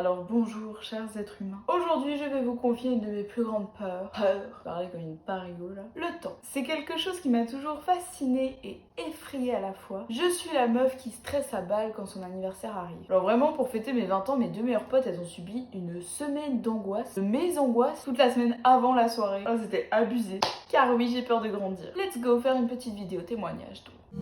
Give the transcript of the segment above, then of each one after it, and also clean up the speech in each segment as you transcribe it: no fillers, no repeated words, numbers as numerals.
Alors bonjour chers êtres humains. Aujourd'hui je vais vous confier une de mes plus grandes peurs. Parler comme une parigo là. Le temps. C'est quelque chose qui m'a toujours fascinée et effrayée à la fois. Je suis la meuf qui stresse à balle quand son anniversaire arrive. Alors vraiment pour fêter mes 20 ans, mes deux meilleures potes elles ont subi une semaine d'angoisse. De mes angoisses toute la semaine avant la soirée. Oh, c'était abusé. Car oui j'ai peur de grandir. Let's go faire une petite vidéo témoignage donc.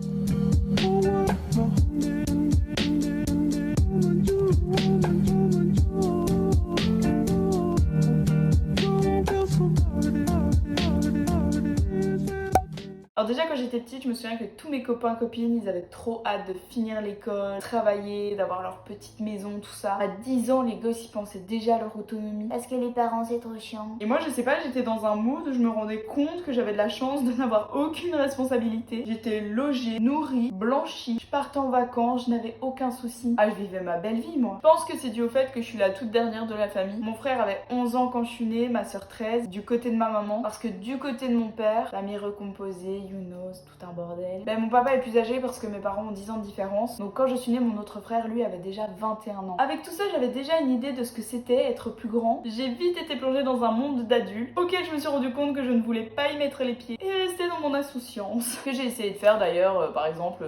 Alors déjà quand j'étais petite, je me souviens que tous mes copains copines, ils avaient trop hâte de finir l'école, travailler, d'avoir leur petite maison, tout ça. À 10 ans, les gosses, ils pensaient déjà à leur autonomie. Parce que les parents, c'est trop chiant. Et moi, je sais pas, j'étais dans un mood où je me rendais compte que j'avais de la chance de n'avoir aucune responsabilité. J'étais logée, nourrie, blanchie. Je partais en vacances, je n'avais aucun souci. Ah, je vivais ma belle vie, moi. Je pense que c'est dû au fait que je suis la toute dernière de la famille. Mon frère avait 11 ans quand je suis née, ma soeur 13, du côté de ma maman. Parce que du côté de mon père, famille recomposée, you know, c'est tout un bordel. Ben, mon papa est plus âgé parce que mes parents ont 10 ans de différence. Donc quand je suis née, mon autre frère, lui, avait déjà 21 ans. Avec tout ça, j'avais déjà une idée de ce que c'était être plus grand. J'ai vite été plongée dans un monde d'adultes auquel je me suis rendu compte que je ne voulais pas y mettre les pieds et rester dans mon insouciance. Ce que j'ai essayé de faire d'ailleurs, par exemple,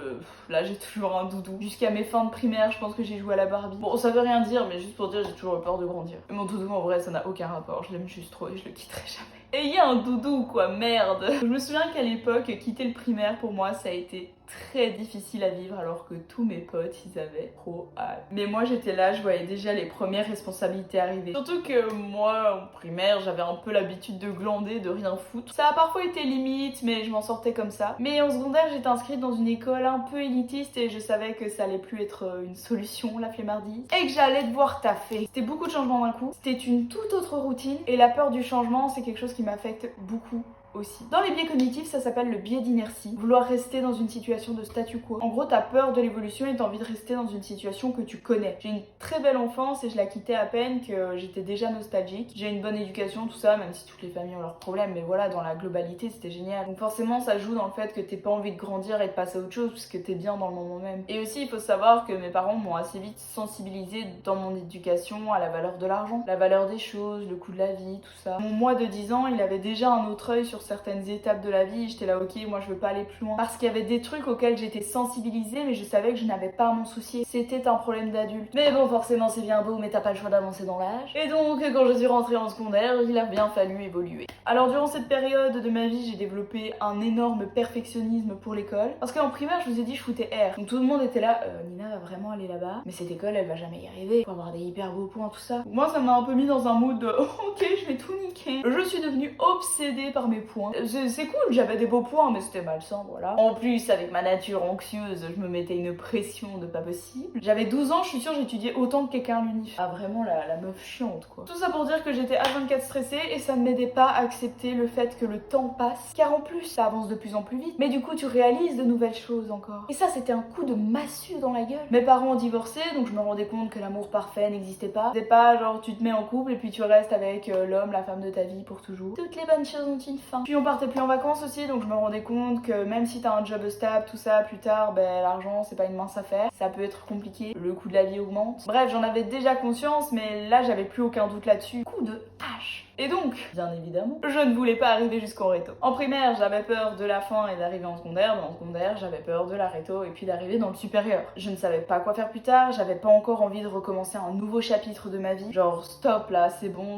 là j'ai toujours un doudou. Jusqu'à mes fins de primaire, je pense que j'ai joué à la Barbie. Bon, ça veut rien dire, mais juste pour dire, j'ai toujours eu peur de grandir. Et mon doudou, en vrai, ça n'a aucun rapport. Je l'aime juste trop et je le quitterai jamais. Ayez un doudou quoi, merde. Je me souviens qu'à l'époque, quitter le primaire pour moi ça a été très difficile à vivre alors que tous mes potes ils avaient trop hâte. Mais moi j'étais là, je voyais déjà les premières responsabilités arriver. Surtout que moi en primaire j'avais un peu l'habitude de glander, de rien foutre. Ça a parfois été limite mais je m'en sortais comme ça. Mais en secondaire j'étais inscrite dans une école un peu élitiste et je savais que ça allait plus être une solution la flemmardise. Et que j'allais devoir taffer. C'était beaucoup de changements d'un coup. C'était une toute autre routine et la peur du changement c'est quelque chose qui m'affecte beaucoup aussi. Dans les biais cognitifs, ça s'appelle le biais d'inertie. Vouloir rester dans une situation de statu quo. En gros, t'as peur de l'évolution et t'as envie de rester dans une situation que tu connais. J'ai une très belle enfance et je la quittais à peine que j'étais déjà nostalgique. J'ai une bonne éducation, tout ça, même si toutes les familles ont leurs problèmes, mais voilà, dans la globalité, c'était génial. Donc forcément, ça joue dans le fait que t'aies pas envie de grandir et de passer à autre chose parce que t'es bien dans le moment même. Et aussi, il faut savoir que mes parents m'ont assez vite sensibilisée dans mon éducation à la valeur de l'argent, la valeur des choses, le coût de la vie, tout ça. Mon moi de 10 ans, il avait déjà un autre œil sur certaines étapes de la vie, j'étais là ok moi je veux pas aller plus loin parce qu'il y avait des trucs auxquels j'étais sensibilisée mais je savais que je n'avais pas à m'en soucier, c'était un problème d'adulte. Mais bon forcément c'est bien beau mais t'as pas le choix d'avancer dans l'âge et donc quand je suis rentrée en secondaire il a bien fallu évoluer. Alors durant cette période de ma vie j'ai développé un énorme perfectionnisme pour l'école parce qu'en primaire je vous ai dit je foutais R donc tout le monde était là Nina va vraiment aller là-bas mais cette école elle va jamais y arriver, faut avoir des hyper beaux points tout ça. Moi ça m'a un peu mis dans un mood de ok je vais tout niquer. Je suis devenue obsédée par mes points. C'est cool, j'avais des beaux points, mais c'était malsain, voilà. En plus, avec ma nature anxieuse, je me mettais une pression de pas possible. J'avais 12 ans, je suis sûre, j'étudiais autant que quelqu'un à l'unif. Ah, vraiment la meuf chiante, quoi. Tout ça pour dire que j'étais H24 stressée et ça ne m'aidait pas à accepter le fait que le temps passe. Car en plus, ça avance de plus en plus vite. Mais du coup, tu réalises de nouvelles choses encore. Et ça, c'était un coup de massue dans la gueule. Mes parents ont divorcé, donc je me rendais compte que l'amour parfait n'existait pas. C'est pas genre tu te mets en couple et puis tu restes avec l'homme, la femme de ta vie pour toujours. Toutes les bonnes choses ont une fin. Puis on partait plus en vacances aussi, donc je me rendais compte que même si t'as un job stable, tout ça, plus tard, ben l'argent c'est pas une mince affaire, ça peut être compliqué, le coût de la vie augmente. Bref, j'en avais déjà conscience, mais là j'avais plus aucun doute là-dessus. Coup de hache. Et donc, bien évidemment, je ne voulais pas arriver jusqu'au réto. En primaire, j'avais peur de la fin et d'arriver en secondaire, mais en secondaire, j'avais peur de la réto et puis d'arriver dans le supérieur. Je ne savais pas quoi faire plus tard, j'avais pas encore envie de recommencer un nouveau chapitre de ma vie. Genre, stop là, c'est bon,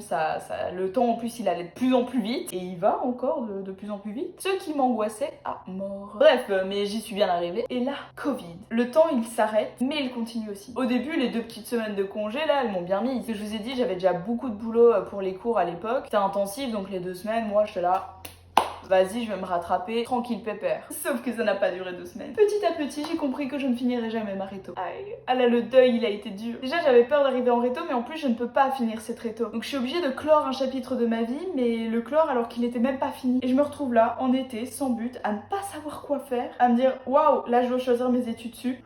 le temps en plus il allait de plus en plus vite, et il va encore de plus en plus vite. Ce qui m'angoissait à mort. Bref, mais j'y suis bien arrivée. Et là, Covid. Le temps il s'arrête, mais il continue aussi. Au début, les 2 petites semaines de congé là, elles m'ont bien mis. Ce que je vous ai dit, j'avais déjà beaucoup de boulot pour les cours à l'époque. C'était intensif, donc les 2 semaines, moi j'étais là. Vas-y, je vais me rattraper, tranquille pépère. Sauf que ça n'a pas duré 2 semaines. Petit à petit, j'ai compris que je ne finirais jamais ma réto. Aïe. Ah là, le deuil, il a été dur. Déjà, j'avais peur d'arriver en réto, mais en plus, je ne peux pas finir cette réto. Donc, je suis obligée de clore un chapitre de ma vie, mais le clore alors qu'il était même pas fini. Et je me retrouve là, en été, sans but, à ne pas savoir quoi faire, à me dire, waouh, là, je dois choisir mes études sup.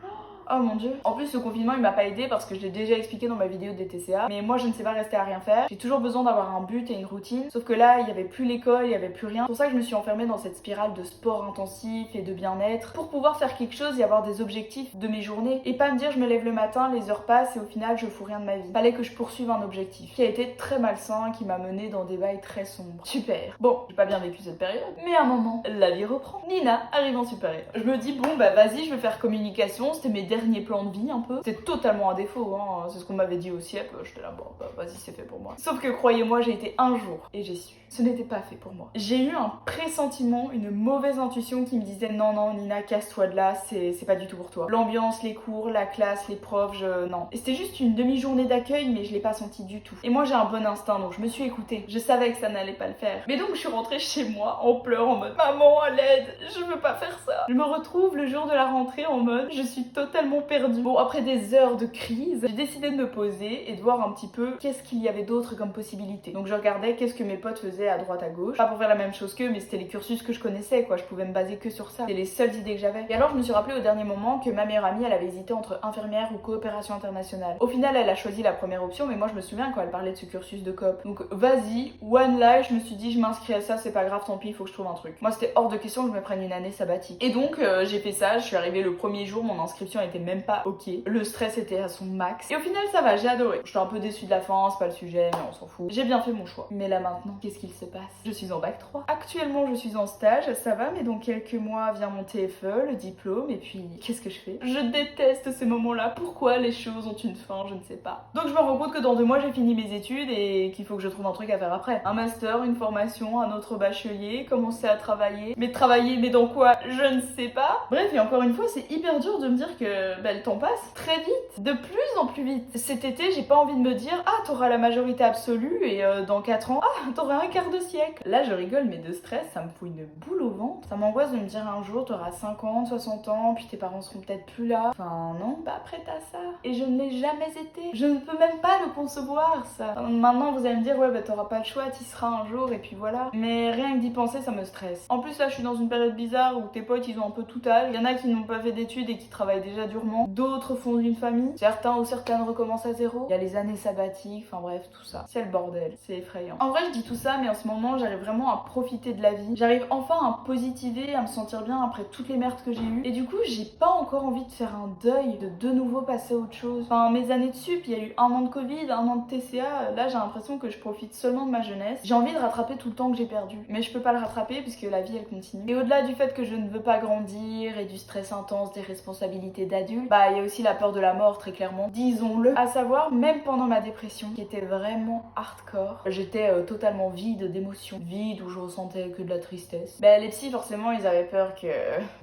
Oh mon dieu. En plus, le confinement, il m'a pas aidé parce que je l'ai déjà expliqué dans ma vidéo des TCA. Mais moi, je ne sais pas rester à rien faire. J'ai toujours besoin d'avoir un but et une routine. Sauf que là, il y avait plus l'école, il y avait plus rien. C'est pour ça que je me suis enfermée dans cette spirale de sport intensif et de bien-être pour pouvoir faire quelque chose et avoir des objectifs de mes journées et pas me dire je me lève le matin, les heures passent et au final je fous rien de ma vie. Fallait que je poursuive un objectif qui a été très malsain, qui m'a mené dans des bails très sombres. Super. Bon, j'ai pas bien vécu cette période, mais à un moment, la vie reprend. Nina arrive en supérieur. Je me dis bon bah vas-y, je vais faire communication, c'était mes derniers plans de vie un peu. C'est totalement un défaut, hein. C'est ce qu'on m'avait dit au CIEP, j'étais là bon bah vas-y c'est fait pour moi. Sauf que croyez-moi, j'ai été un jour et j'ai su. Ce n'était pas fait pour moi. J'ai eu un pressentiment, une mauvaise intuition qui me disait non Nina, casse-toi de là, c'est pas du tout pour toi. L'ambiance, les cours, la classe, les profs, non. Et c'était juste une demi-journée d'accueil mais je l'ai pas senti du tout. Et moi j'ai un bon instinct donc je me suis écoutée. Je savais que ça n'allait pas le faire. Mais donc je suis rentrée chez moi en pleurant en mode maman à l'aide, je veux pas faire ça. Je me retrouve le jour de la rentrée en mode je suis totalement perdue. Bon après des heures de crise, j'ai décidé de me poser et de voir un petit peu qu'est-ce qu'il y avait d'autre comme possibilité. Donc je regardais qu'est-ce que mes potes faisaient à droite à gauche. Pas pour faire la même chose qu'eux mais c'était les cursus que je connaissais quoi, je pouvais me baser que sur ça. C'était les seules idées que j'avais. Et alors je me suis rappelé au dernier moment que ma meilleure amie elle avait hésité entre infirmière ou coopération internationale. Au final elle a choisi la première option mais moi je me souviens quand elle parlait de ce cursus de coop. Donc vas-y, one life, je me suis dit je m'inscris à ça, c'est pas grave, tant pis, il faut que je trouve un truc. Moi c'était hors de question que je me prenne une année sabbatique. Et donc j'ai fait ça, je suis arrivée le premier jour, mon inscription était même pas ok. Le stress était à son max. Et au final ça va, j'ai adoré. J'étais un peu déçue de la fin, c'est pas le sujet, mais on s'en fout. J'ai bien fait mon choix. Mais là maintenant, qu'est-ce qu'il se passe? Je suis en bac 3. Actuellement je suis en stage, ça va, mais dans quelques mois vient mon TFE, le diplôme, et puis qu'est-ce que je fais? Je déteste ces moments-là. Pourquoi les choses ont une fin? Je ne sais pas. Donc je me rends compte que dans 2 mois j'ai fini mes études et qu'il faut que je trouve un truc à faire après. Un master, une formation, un autre bachelier, commencer à travailler. Mais dans quoi? Je ne sais pas. Bref, et encore une fois, c'est hyper dur de me dire que le temps passe très vite, de plus en plus vite. Cet été, j'ai pas envie de me dire ah t'auras la majorité absolue et dans 4 ans, ah t'auras un quart de siècle. Là je rigole mais de stress, ça me fout une boule au ventre. Ça m'angoisse de me dire un jour t'auras 50, 60 ans, puis tes parents seront peut-être plus là. Enfin non, pas prête à ça. Et je ne l'ai jamais été. Je ne peux même pas le concevoir ça. Maintenant vous allez me dire ouais bah t'auras pas le choix, t'y seras un jour et puis voilà. Mais rien que d'y penser ça me stresse. En plus là je suis dans une période bizarre où tes potes ils ont un peu tout âge. Il y en a qui n'ont pas fait d'études et qui travaillent déjà durement. D'autres font une famille. Certains ou certaines recommencent à zéro. Il y a les années sabbatiques, enfin bref tout ça. C'est le bordel, c'est effrayant. En vrai je dis tout ça mais en ce moment j'arrive vraiment à profiter de la vie. J'arrive enfin à positiver, à me sentir bien après toutes les merdes que j'ai eues. Et du coup j'ai pas encore envie de faire un deuil, de nouveau passer à autre chose. Enfin mes années de sup, il y a eu 1 an de Covid, 1 an de TCA. Là j'ai l'impression que je profite seulement de ma jeunesse. J'ai envie de rattraper tout le temps que j'ai perdu. Mais je peux pas le rattraper puisque la vie elle continue. Et au-delà du fait que je ne veux pas grandir et du stress intense des responsabilités d'adulte, bah il y a aussi la peur de la mort très clairement. Disons-le. À savoir, même pendant ma dépression qui était vraiment hardcore, j'étais totalement vide d'émotions. Vide où je ressentais que de la tristesse. Les psys forcément ils avaient peur que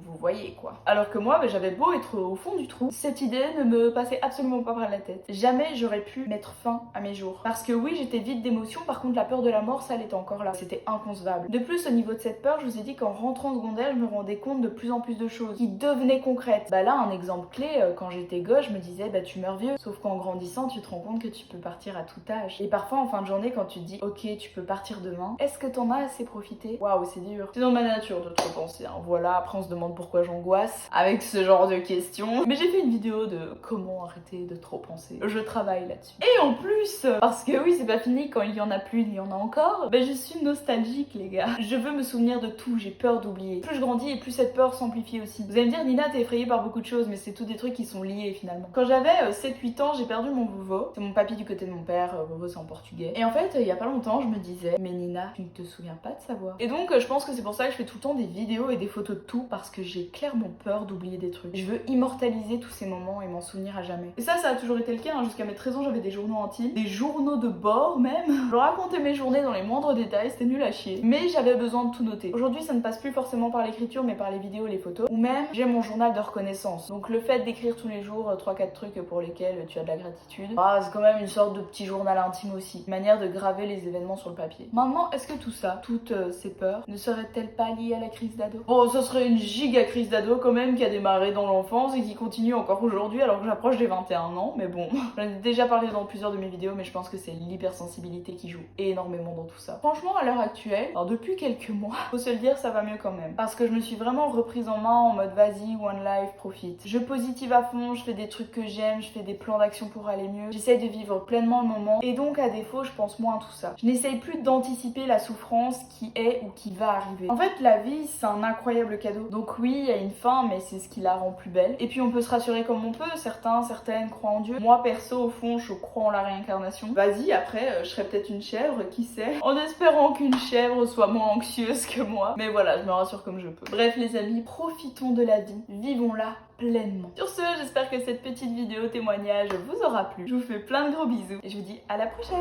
vous voyez quoi. Alors que moi j'avais beau être au fond du trou, cette idée ne me passait absolument pas par la tête. Jamais j'aurais pu mettre fin à mes jours. Parce que oui j'étais vide d'émotions, par contre la peur de la mort ça elle était encore là. C'était inconcevable. De plus au niveau de cette peur je vous ai dit qu'en rentrant en secondaire je me rendais compte de plus en plus de choses qui devenaient concrètes. Là un exemple clé, quand j'étais gosse je me disais tu meurs vieux. Sauf qu'en grandissant tu te rends compte que tu peux partir à tout âge. Et parfois en fin de journée quand tu te dis ok tu peux partir demain, est-ce que t'en as assez profité? Waouh c'est dur. C'est dans ma nature de trop penser hein. Voilà, après on se demande pourquoi j'angoisse avec ce genre de questions. Mais j'ai fait une vidéo de comment arrêter de trop penser. Je travaille là-dessus. Et en plus, parce que oui c'est pas fini, quand il y en a plus il y en a encore, je suis nostalgique les gars. Je veux me souvenir de tout, j'ai peur d'oublier. Plus je grandis et plus cette peur s'amplifie aussi. Vous allez me dire Nina t'es effrayée par beaucoup de choses mais c'est tout des trucs qui sont liés finalement. Quand j'avais 7-8 ans j'ai perdu mon vovo. C'est mon papy du côté de mon père, vovo c'est en portugais. Et en fait il y a pas longtemps je me disais mais Nina tu ne te souviens pas de sa voix. Et donc je pense que c'est pour ça que je fais tout le temps des vidéos et des photos de tout parce que j'ai clairement peur d'oublier des trucs. Je veux immortaliser tous ces moments et m'en souvenir à jamais. Et ça a toujours été le cas hein. Jusqu'à mes 13 ans j'avais des journaux intimes, des journaux de bord même. Je racontais mes journées dans les moindres détails, c'était nul à chier. Mais j'avais besoin de tout noter. Aujourd'hui ça ne passe plus forcément par l'écriture mais par les vidéos et les photos. Ou même j'ai mon journal de reconnaissance. Donc le fait d'écrire tous les jours 3-4 trucs pour lesquels tu as de la gratitude, c'est quand même une sorte de petit journal intime aussi. Une manière de graver les événements sur le papier. Maintenant est-ce que tout ça, toutes ces peurs, ne seraient-elles pas liées à la crise d'ado? Bon ce serait une giga crise d'ado quand même qui a démarré dans l'enfance et qui continue encore aujourd'hui alors que j'approche des 21 ans, mais bon. J'en ai déjà parlé dans plusieurs de mes vidéos mais je pense que c'est l'hypersensibilité qui joue énormément dans tout ça. Franchement à l'heure actuelle, alors depuis quelques mois, faut se le dire ça va mieux quand même. Parce que je me suis vraiment reprise en main en mode vas-y, one life, profite. Je positive à fond, je fais des trucs que j'aime, je fais des plans d'action pour aller mieux. J'essaie de vivre pleinement le moment et donc à défaut, je pense moins à tout ça. Je n'essaye plus d'anticiper la souffrance qui est ou qui va arriver. En fait, la vie, c'est un incroyable cadeau. Donc oui, il y a une fin, mais c'est ce qui la rend plus belle. Et puis on peut se rassurer comme on peut. Certains, certaines croient en Dieu. Moi, perso, au fond, je crois en la réincarnation. Vas-y, après, je serai peut-être une chèvre, qui sait. En espérant qu'une chèvre soit moins anxieuse que moi. Mais voilà, je me rassure comme je peux. Bref, les amis, profitons de la vie. Vivons-la pleinement. Sur ce, j'espère que cette petite vidéo témoignage vous aura plu. Je vous fais plein de gros bisous et je vous dis à la prochaine.